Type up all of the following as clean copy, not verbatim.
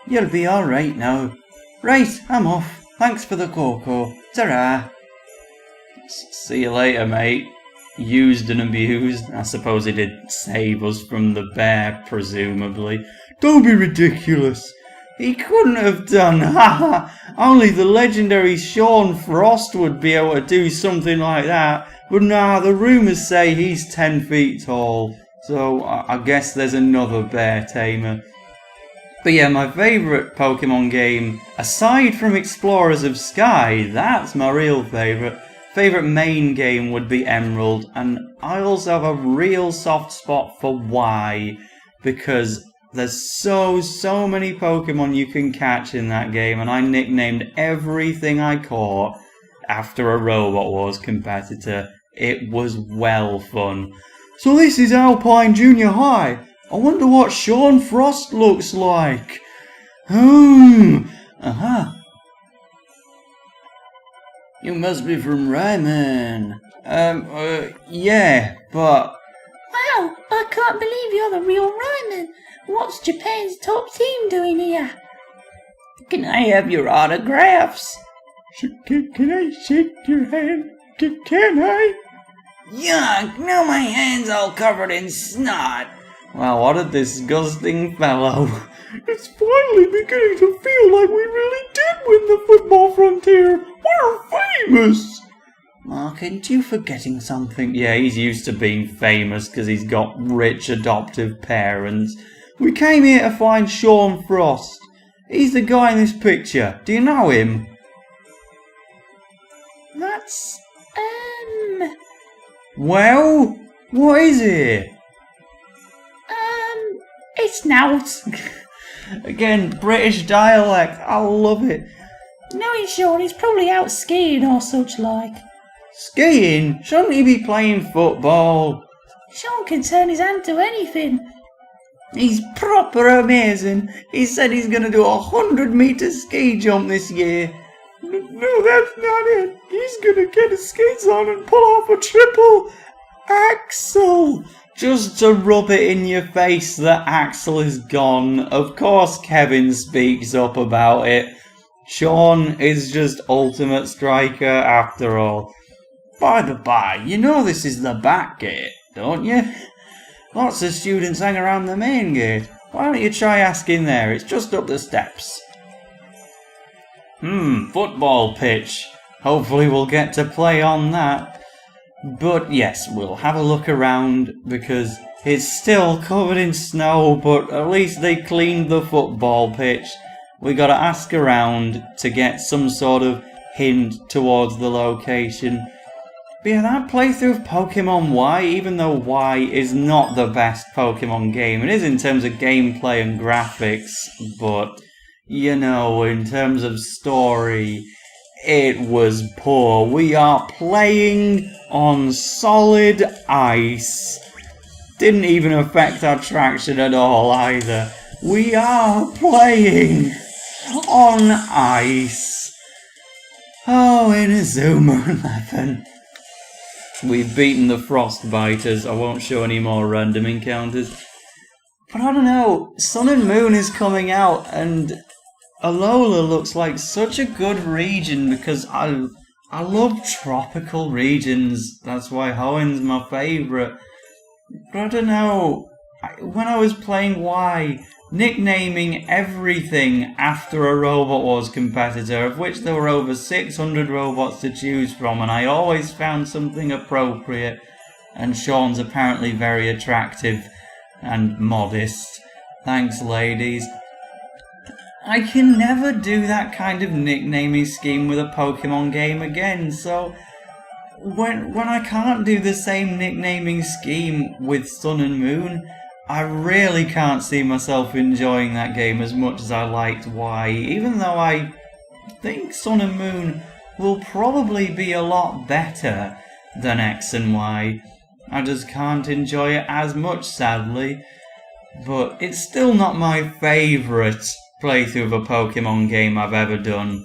You'll be alright now. Right, I'm off. Thanks for the cocoa. Ta-ra. See you later, mate. Used and abused. I suppose he did save us from the bear, presumably. Don't be ridiculous. He couldn't have done, haha. Only the legendary Shawn Froste would be able to do something like that. But nah, the rumours say he's 10 feet tall. So I guess there's another bear tamer. But yeah, my favourite Pokemon game, aside from Explorers of Sky, that's my real favourite. Favourite main game would be Emerald, and I also have a real soft spot for Y, because there's so many Pokemon you can catch in that game, and I nicknamed everything I caught after a Robot Wars competitor. It was well fun. So this is Alpine Jr High. I wonder what Shawn Froste looks like. Aha. You must be from Raimon. Yeah, but... Wow, I can't believe you're the real Raimon. What's Japan's top team doing here? Can I have your autographs? Can I shake your hand? Can I? Yuck, now my hand's all covered in snot. Wow, what a disgusting fellow. It's finally beginning to feel like we really did win the football frontier. We're famous. Mark, aren't you forgetting something? Yeah, he's used to being famous because he's got rich adoptive parents. We came here to find Shawn Froste. He's the guy in this picture. Do you know him? That's, Well, what is it? It's Nout. Again, British dialect. I love it. No, he's sure he's probably out skiing or such like. Skiing? Shouldn't he be playing football? Shawn can turn his hand to anything. He's proper amazing. He said he's going to do a 100-meter ski jump this year. No, that's not it. He's going to get his skates on and pull off a triple axel. Just to rub it in your face that Axel is gone. Of course Kevin speaks up about it. Shawn is just ultimate striker after all. By the by, you know this is the back gate, don't you? Lots of students hang around the main gate. Why don't you try asking there? It's just up the steps. Football pitch. Hopefully we'll get to play on that. But yes, we'll have a look around because it's still covered in snow, but at least they cleaned the football pitch. We gotta ask around to get some sort of hint towards the location. But yeah, that playthrough of Pokemon Y, even though Y is not the best Pokemon game, it is in terms of gameplay and graphics, but, you know, in terms of story, it was poor. We are playing on solid ice. Didn't even affect our traction at all either. We are playing on ice. Oh, Inazuma 11. We've beaten the Frostbiters. I won't show any more random encounters. But I don't know, Sun and Moon is coming out and Alola looks like such a good region because I love tropical regions. That's why Hoenn's my favourite. But I don't know, when I was playing Y, nicknaming everything after a Robot Wars competitor, of which there were over 600 robots to choose from, and I always found something appropriate, and Shawn's apparently very attractive and modest. Thanks, ladies. I can never do that kind of nicknaming scheme with a Pokemon game again, so when I can't do the same nicknaming scheme with Sun and Moon, I really can't see myself enjoying that game as much as I liked Y, even though I think Sun and Moon will probably be a lot better than X and Y. I just can't enjoy it as much, sadly, but it's still not my favourite playthrough of a Pokemon game I've ever done.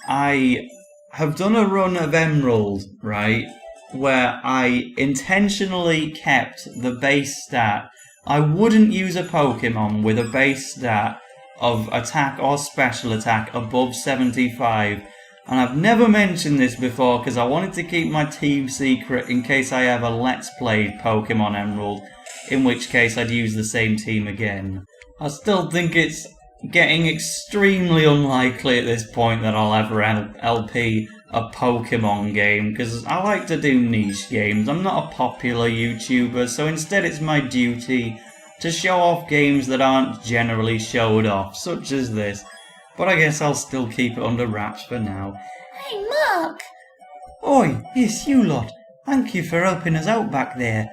I have done a run of Emerald, right, where I intentionally kept the base stat. I wouldn't use a Pokemon with a base stat of attack or special attack above 75. And I've never mentioned this before because I wanted to keep my team secret in case I ever Let's Played Pokemon Emerald, in which case I'd use the same team again. I still think it's getting extremely unlikely at this point that I'll ever LP a Pokemon game, because I like to do niche games. I'm not a popular YouTuber, so instead it's my duty to show off games that aren't generally showed off, such as this. But I guess I'll still keep it under wraps for now. Hey, Mark! Oi, it's you lot. Thank you for helping us out back there.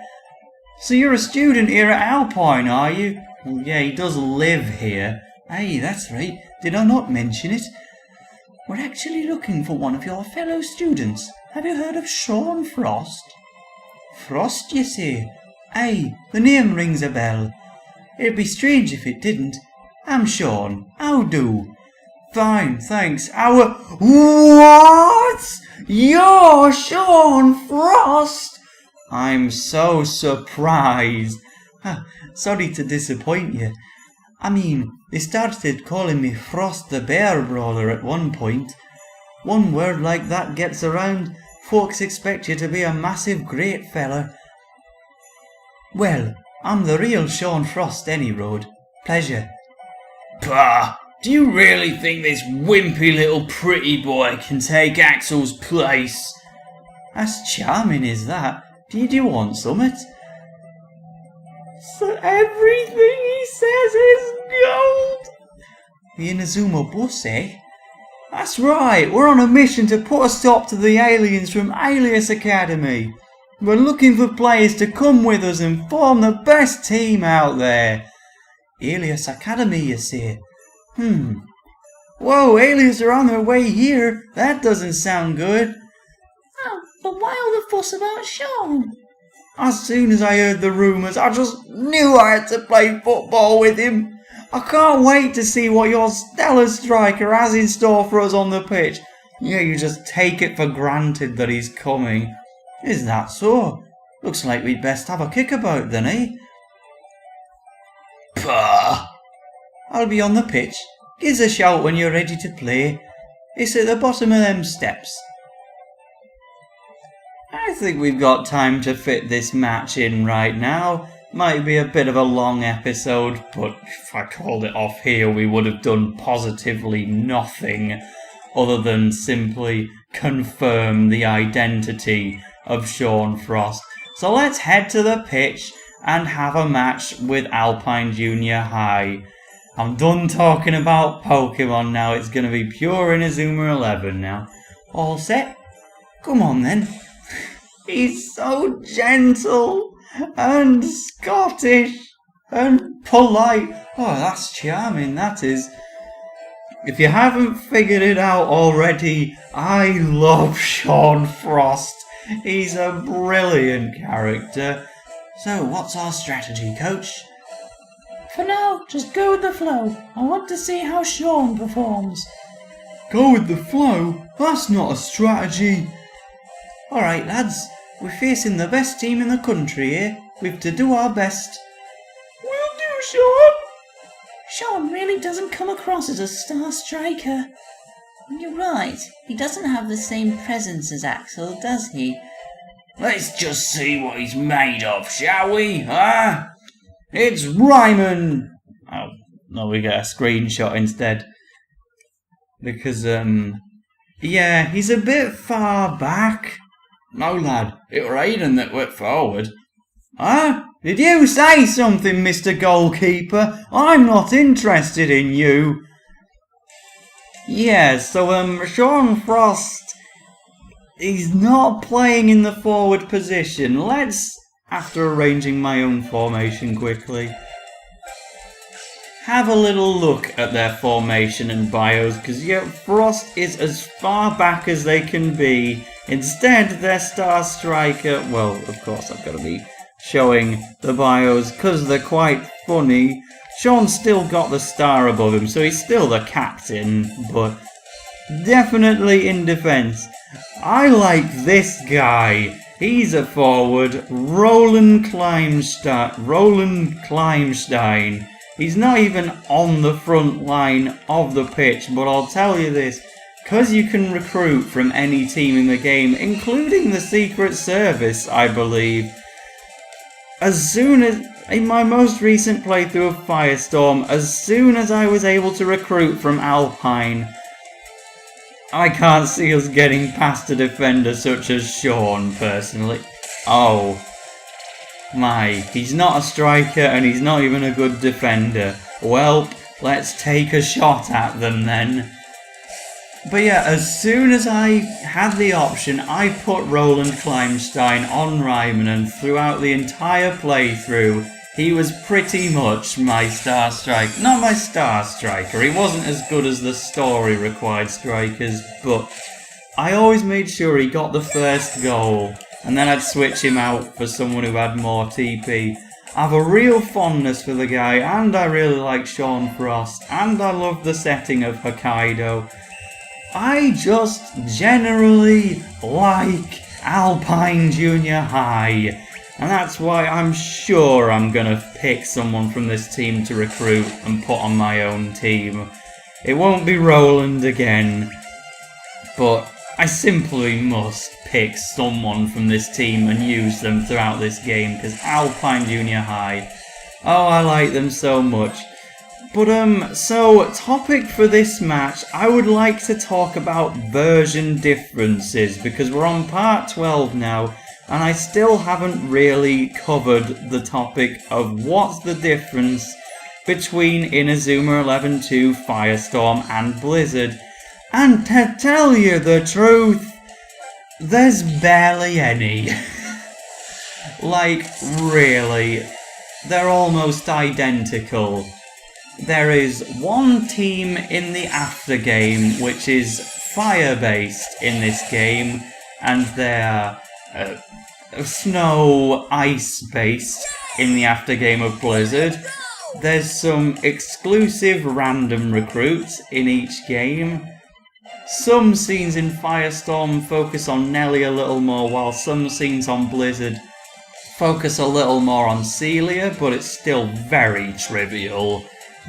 So you're a student here at Alpine, are you? Well, yeah, he does live here. Hey, that's right. Did I not mention it? We're actually looking for one of your fellow students. Have you heard of Shawn Froste? Frost, you say? Aye, the name rings a bell. It'd be strange if it didn't. I'm Shawn. How do? Fine, thanks. What? You're Shawn Froste? I'm so surprised. Sorry to disappoint you. I mean, they started calling me Frost the Bear Brawler at one point. One word like that gets around, folks expect you to be a massive great feller. Well, I'm the real Shawn Froste any road. Pleasure. Bah! Do you really think this wimpy little pretty boy can take Axel's place? That's charming, is that? Did you want summit? So everything he says is gold! The Inazuma bus, eh? That's right, we're on a mission to put a stop to the aliens from Alius Academy. We're looking for players to come with us and form the best team out there. Alius Academy, you say? Whoa, aliens are on their way here. That doesn't sound good. Oh, but why all the fuss about Shawn? As soon as I heard the rumours, I just knew I had to play football with him. I can't wait to see what your stellar striker has in store for us on the pitch. Yeah, you just take it for granted that he's coming. Is that so? Looks like we'd best have a kickabout then, eh? Pah! I'll be on the pitch. Give us a shout when you're ready to play. It's at the bottom of them steps. I think we've got time to fit this match in right now. Might be a bit of a long episode, but if I called it off here we would have done positively nothing other than simply confirm the identity of Shawn Froste. So let's head to the pitch and have a match with Alpine Jr High. I'm done talking about Pokemon now, it's going to be pure Inazuma 11 now. All set? Come on then. He's so gentle and Scottish and polite. Oh, that's charming, that is. If you haven't figured it out already, I love Shawn Froste. He's a brilliant character. So, what's our strategy, Coach? For now, just go with the flow. I want to see how Shawn performs. Go with the flow? That's not a strategy. Alright lads, we're facing the best team in the country here. We've to do our best. Will do, Shawn. Shawn really doesn't come across as a star striker. You're right, he doesn't have the same presence as Axel, does he? Let's just see what he's made of, shall we, huh? It's Raimon! Oh, no, we get a screenshot instead. Because, yeah, he's a bit far back. No, lad, it were Aiden that went forward. Huh? Did you say something, Mr. Goalkeeper? I'm not interested in you. Yeah, so, Shawn Froste, he's not playing in the forward position. Let's, after arranging my own formation quickly, have a little look at their formation and bios, because yeah, Frost is as far back as they can be. Instead, their star striker, well, of course I've got to be showing the bios because they're quite funny. Shawn's still got the star above him, so he's still the captain, but definitely in defence. I like this guy. He's a forward, Roland Kleinstein. He's not even on the front line of the pitch, but I'll tell you this, because you can recruit from any team in the game, including the Secret Service, I believe. As soon as, in my most recent playthrough of Firestorm, as soon as I was able to recruit from Alpine, I can't see us getting past a defender such as Shawn, personally. Oh my, he's not a striker and he's not even a good defender. Well, let's take a shot at them then. But yeah, as soon as I had the option, I put Roland Kleinstein on Raimon, and throughout the entire playthrough, he was pretty much my star striker. Not my star striker, he wasn't as good as the story required strikers, but I always made sure he got the first goal, and then I'd switch him out for someone who had more TP. I have a real fondness for the guy, and I really like Shawn Froste, and I love the setting of Hokkaido. I just generally like Alpine Jr High, and that's why I'm sure I'm gonna pick someone from this team to recruit and put on my own team. It won't be Roland again, but I simply must pick someone from this team and use them throughout this game, because Alpine Jr High, oh, I like them so much. But so topic for this match, I would like to talk about version differences, because we're on part 12 now, and I still haven't really covered the topic of what's the difference between Inazuma 11-2, Firestorm and Blizzard. And to tell you the truth, there's barely any. Like, really, they're almost identical. There is one team in the aftergame which is fire-based in this game, and they're snow-ice-based in the aftergame of Blizzard. There's some exclusive random recruits in each game. Some scenes in Firestorm focus on Nelly a little more, while some scenes on Blizzard focus a little more on Celia, but it's still very trivial.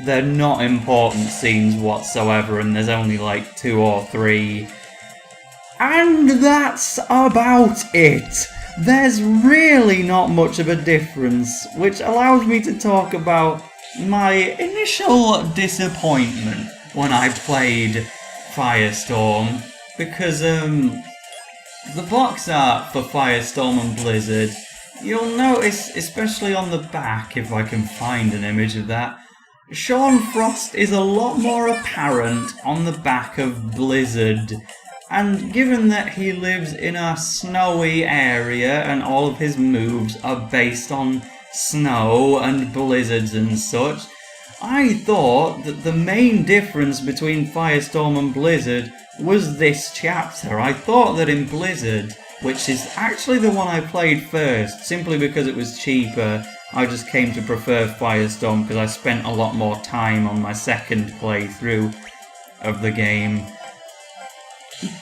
They're not important scenes whatsoever, and there's only like 2 or 3. And that's about it! There's really not much of a difference, which allows me to talk about my initial disappointment when I played Firestorm, because the box art for Firestorm and Blizzard, you'll notice, especially on the back, if I can find an image of that, Shawn Froste is a lot more apparent on the back of Blizzard, and given that he lives in a snowy area and all of his moves are based on snow and blizzards and such, I thought that the main difference between Firestorm and Blizzard was this chapter. I thought that in Blizzard, which is actually the one I played first, simply because it was cheaper, I just came to prefer Firestorm because I spent a lot more time on my second playthrough of the game.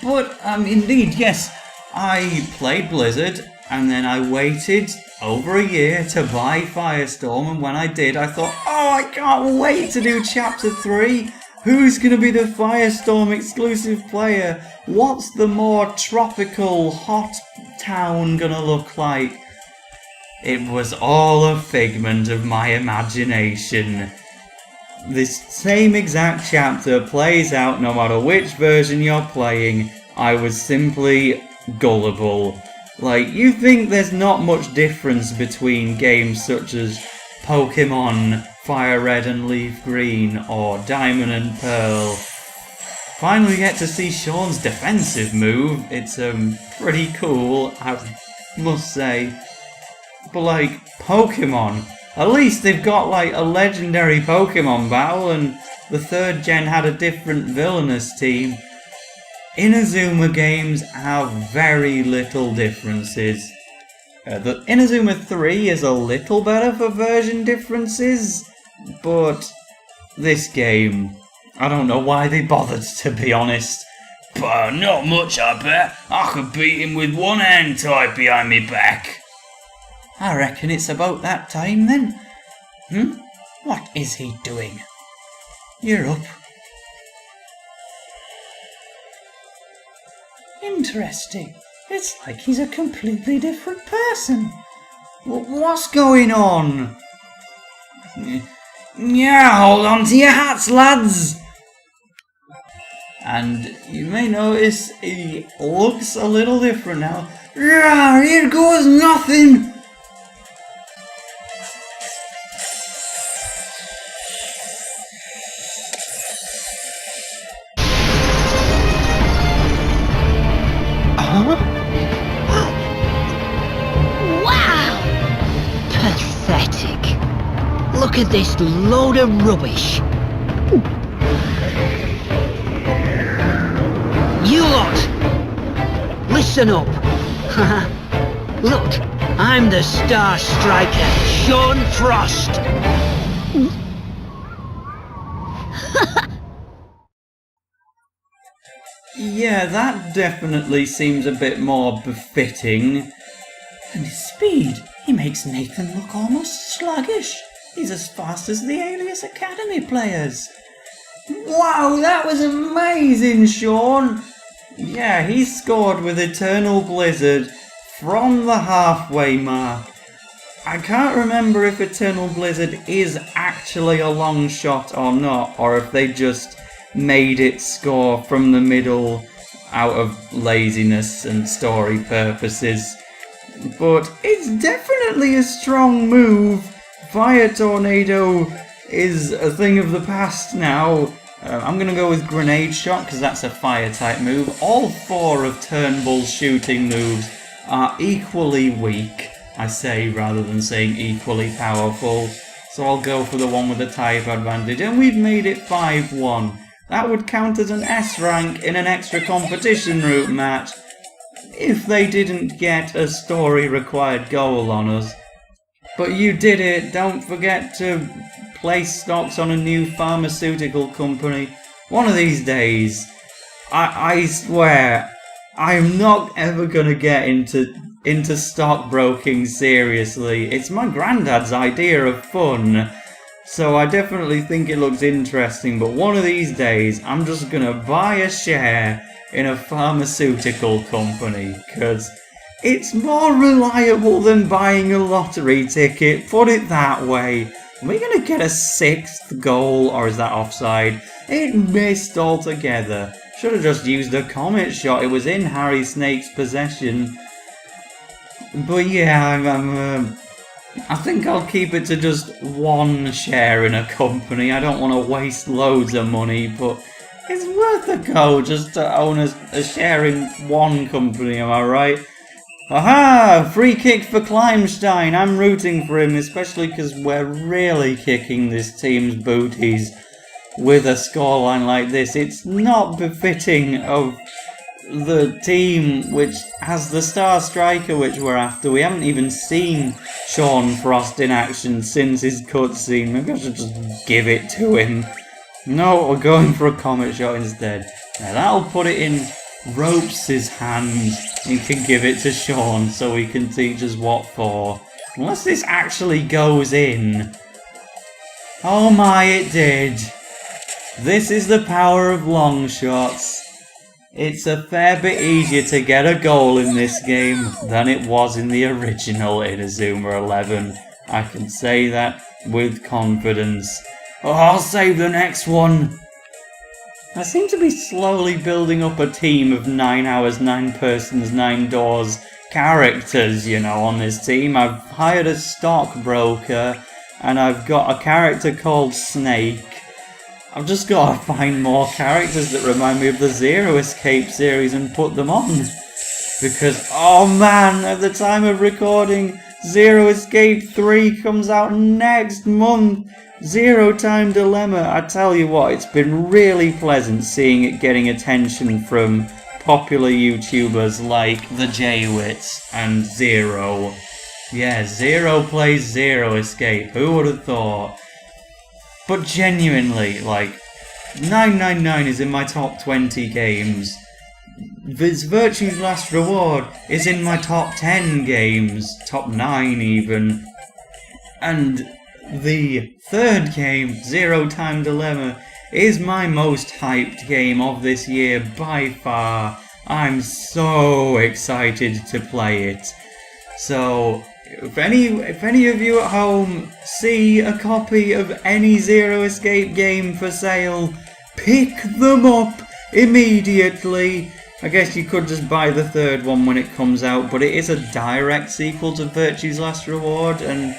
But, indeed, yes, I played Blizzard, and then I waited over a year to buy Firestorm, and when I did, I thought, oh, I can't wait to do Chapter 3! Who's going to be the Firestorm exclusive player? What's the more tropical, hot town going to look like? It was all a figment of my imagination. This same exact chapter plays out no matter which version you're playing. I was simply gullible. Like, you think there's not much difference between games such as Pokemon Fire Red and Leaf Green or Diamond and Pearl. Finally get to see Shawn's defensive move. It's pretty cool, I must say. But like, Pokemon, at least they've got like a legendary Pokemon battle, and the 3rd gen had a different villainous team. Inazuma games have very little differences. The Inazuma 3 is a little better for version differences, but this game, I don't know why they bothered, to be honest. But not much, I bet. I could beat him with one hand tied behind me back. I reckon it's about that time then. What is he doing? You're up. Interesting. It's like he's a completely different person. What's going on? Yeah, hold on to your hats, lads! And you may notice he looks a little different now. Yeah, here goes nothing! Wow! Pathetic. Look at this load of rubbish. You lot! Listen up! Look, I'm the Star Striker, Shawn Froste! Yeah, that definitely seems a bit more befitting. And his speed, he makes Nathan look almost sluggish. He's as fast as the Alius Academy players. Wow, that was amazing, Shawn! Yeah, he scored with Eternal Blizzard from the halfway mark. I can't remember if Eternal Blizzard is actually a long shot or not, or if they just made it score from the middle out of laziness and story purposes. But it's definitely a strong move. Fire Tornado is a thing of the past now. I'm going to go with Grenade Shot because that's a fire type move. All 4 of Turnbull's shooting moves are equally weak, I say, rather than saying equally powerful. So I'll go for the one with the type advantage. And we've made it 5-1. That would count as an S rank in an extra competition route match if they didn't get a story required goal on us. But you did it. Don't forget to place stocks on a new pharmaceutical company. One of these days, I swear, I'm not ever gonna get into stockbroking seriously. It's my granddad's idea of fun. So I definitely think it looks interesting, but one of these days I'm just gonna buy a share in a pharmaceutical company, because it's more reliable than buying a lottery ticket, put it that way. Are we gonna get a 6th goal, or is that offside? It missed altogether. Should have just used a comet shot, it was in Harry Snake's possession. But yeah, I think I'll keep it to just 1 share in a company. I don't want to waste loads of money, but it's worth a go just to own a share in 1 company, am I right? Aha! Free kick for Kleimstein. I'm rooting for him, especially because we're really kicking this team's booties with a scoreline like this. It's not befitting of the team which has the star striker which we're after. We haven't even seen Shawn Froste in action since his cutscene. Maybe I should just give it to him. No, we're going for a comet shot instead. Now that'll put it in Ropes' hand. He can give it to Shawn so he can teach us what for. Unless this actually goes in. Oh my, it did. This is the power of long shots. It's a fair bit easier to get a goal in this game than it was in the original Inazuma 11. I can say that with confidence. Oh, I'll save the next one. I seem to be slowly building up a team of 9 hours, 9 persons, 9 doors characters, you know, on this team. I've hired a stockbroker and I've got a character called Snake. I've just got to find more characters that remind me of the Zero Escape series and put them on. Because, oh man, at the time of recording, Zero Escape 3 comes out next month. Zero Time Dilemma. I tell you what, it's been really pleasant seeing it getting attention from popular YouTubers like the J-Wits and Zero. Yeah, Zero plays Zero Escape. Who would have thought? But genuinely, like, 999 is in my top 20 games. This Virtue's Last Reward is in my top 10 games. Top 9 even. And the third game, Zero Time Dilemma, is my most hyped game of this year by far. I'm so excited to play it. So, if any of you at home see a copy of any Zero Escape game for sale, pick them up immediately. I guess you could just buy the third one when it comes out, but it is a direct sequel to Virtue's Last Reward, and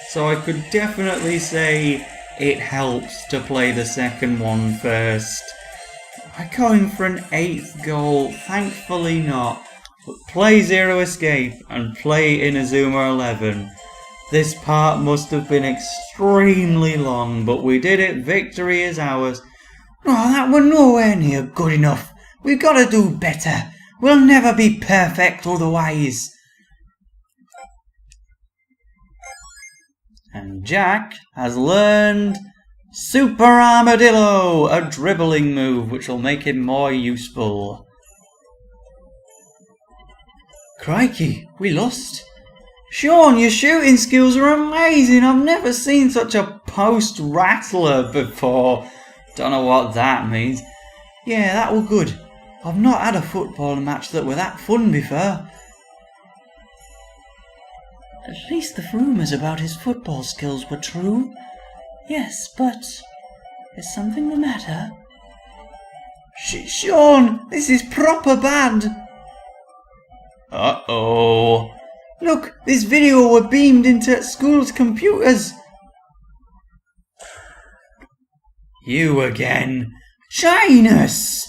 so I could definitely say it helps to play the second one first. I'm going for an 8th goal, thankfully not. But play Zero Escape and play Inazuma 11. This part must have been extremely long, but we did it. Victory is ours. Oh, that were nowhere near good enough. We've got to do better. We'll never be perfect otherwise. And Jack has learned Super Armadillo, a dribbling move which will make him more useful. Crikey, we lost. Shawn, your shooting skills are amazing. I've never seen such a post-rattler before. Don't know what that means. Yeah, that were good. I've not had a football match that were that fun before. At least the rumours about his football skills were true. Yes, but is something the matter? Shawn, this is proper bad. Uh-oh. Look, this video were beamed into school's computers. You again. Shyness!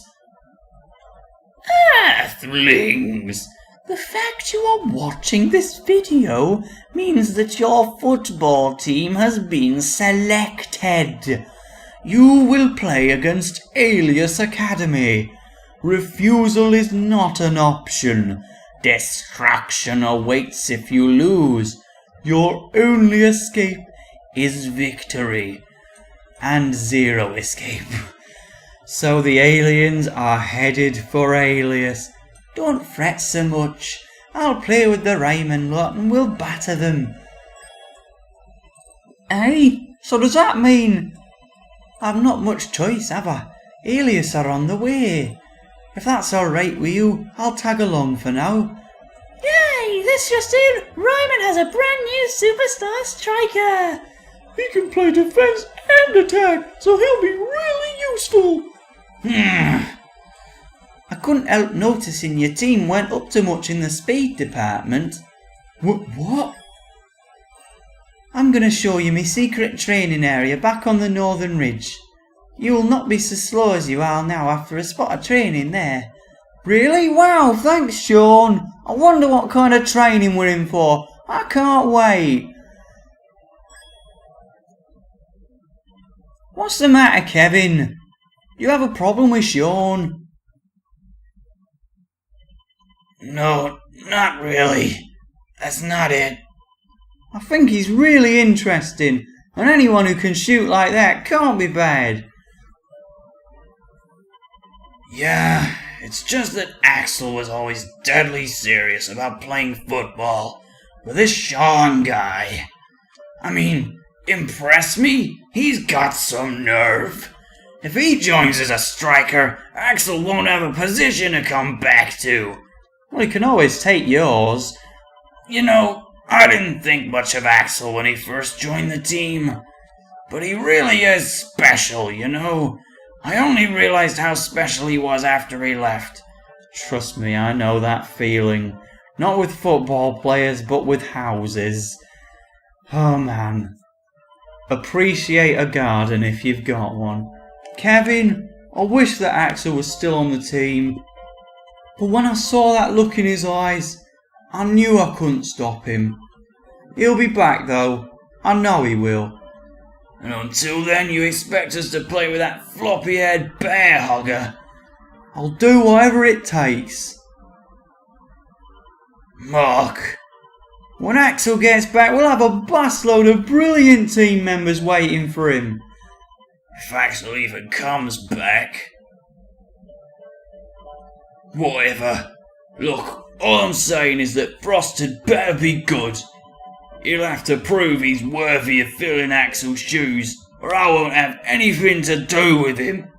Earthlings! The fact you are watching this video means that your football team has been selected. You will play against Alius Academy. Refusal is not an option. Destruction awaits if you lose. Your only escape is victory. And Zero Escape. So the aliens are headed for Alius. Don't fret so much. I'll play with the Raimon lot and we'll batter them. Hey, so does that mean I've not much choice, have I? Alius are on the way. If that's alright with you, I'll tag along for now. Yay, that's just it. Raimon has a brand new superstar striker. He can play defense and attack, so he'll be really useful. I couldn't help noticing your team weren't up to much in the speed department. What? I'm going to show you my secret training area back on the northern ridge. You will not be so slow as you are now after a spot of training there. Really? Wow, thanks Shawn. I wonder what kind of training we're in for. I can't wait. What's the matter, Kevin? You have a problem with Shawn? No, not really. That's not it. I think he's really interesting, and anyone who can shoot like that can't be bad. Yeah, it's just that Axel was always deadly serious about playing football with this Shawn guy. I mean, impress me? He's got some nerve. If he joins as a striker, Axel won't have a position to come back to. Well, he can always take yours. You know, I didn't think much of Axel when he first joined the team. But he really is special, you know. I only realized how special he was after he left. Trust me, I know that feeling. Not with football players, but with houses. Oh man. Appreciate a garden if you've got one. Kevin, I wish that Axel was still on the team. But when I saw that look in his eyes, I knew I couldn't stop him. He'll be back though. I know he will. And until then you expect us to play with that floppy-haired bear hugger? I'll do whatever it takes. Mark. When Axel gets back, we'll have a busload of brilliant team members waiting for him. If Axel even comes back. Whatever. Look, all I'm saying is that Froste had better be good. He'll have to prove he's worthy of filling Axel's shoes, or I won't have anything to do with him.